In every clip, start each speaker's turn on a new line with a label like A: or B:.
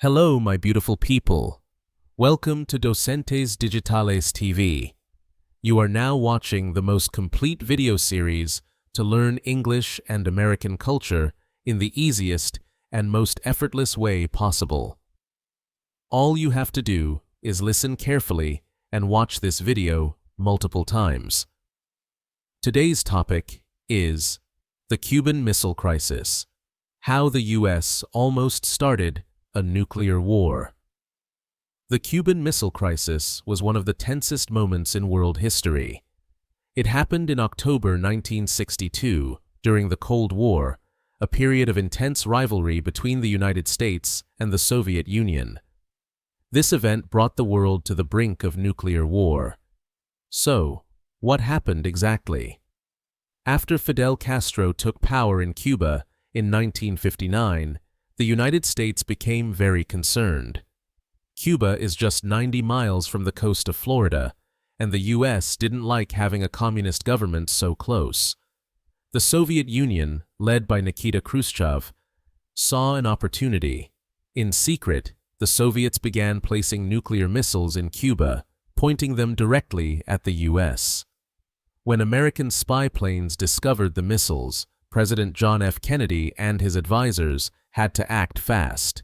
A: Hello, my beautiful people. Welcome to Docentes DigitalesTV. You are now watching the most complete video series to learn English and American culture in the easiest and most effortless way possible. All you have to do is listen carefully and watch this video multiple times. Today's topic is the Cuban Missile Crisis, how the U.S. almost started a nuclear war. The Cuban Missile Crisis was one of the tensest moments in world history. It happened in October 1962 during the Cold War, a period of intense rivalry between the United States and the Soviet Union. This event brought the world to the brink of nuclear war. So, what happened exactly? After Fidel Castro took power in Cuba in 1959, the United States became very concerned. Cuba is just 90 miles from the coast of Florida, and the U.S. didn't like having a communist government so close. The Soviet Union, led by Nikita Khrushchev, saw an opportunity. In secret, the Soviets began placing nuclear missiles in Cuba, pointing them directly at the U.S. When American spy planes discovered the missiles, President John F. Kennedy and his advisors had to act fast.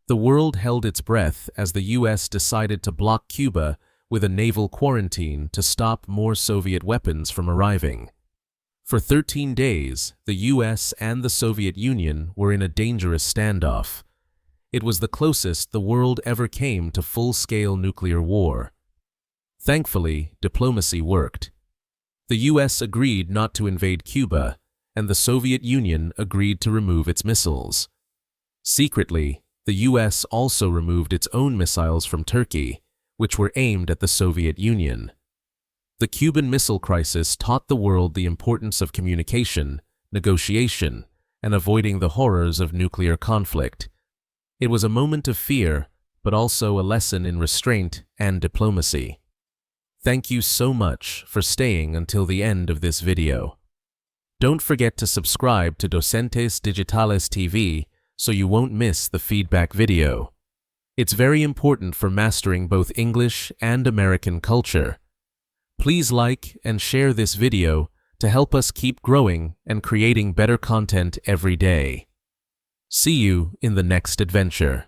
A: The world held its breath as the U.S. decided to block Cuba with a naval quarantine to stop more Soviet weapons from arriving. For 13 days, the U.S. and the Soviet Union were in a dangerous standoff. It was the closest the world ever came to full-scale nuclear war. Thankfully, diplomacy worked. The U.S. agreed not to invade Cuba, and the Soviet Union agreed to remove its missiles. Secretly, the U.S. also removed its own missiles from Turkey, which were aimed at the Soviet Union. The Cuban Missile Crisis taught the world the importance of communication, negotiation, and avoiding the horrors of nuclear conflict. It was a moment of fear, but also a lesson in restraint and diplomacy. Thank you so much for staying until the end of this video. Don't forget to subscribe to Docentes DigitalesTV so you won't miss the feedback video. It's very important for mastering both English and American culture. Please like and share this video to help us keep growing and creating better content every day. See you in the next adventure.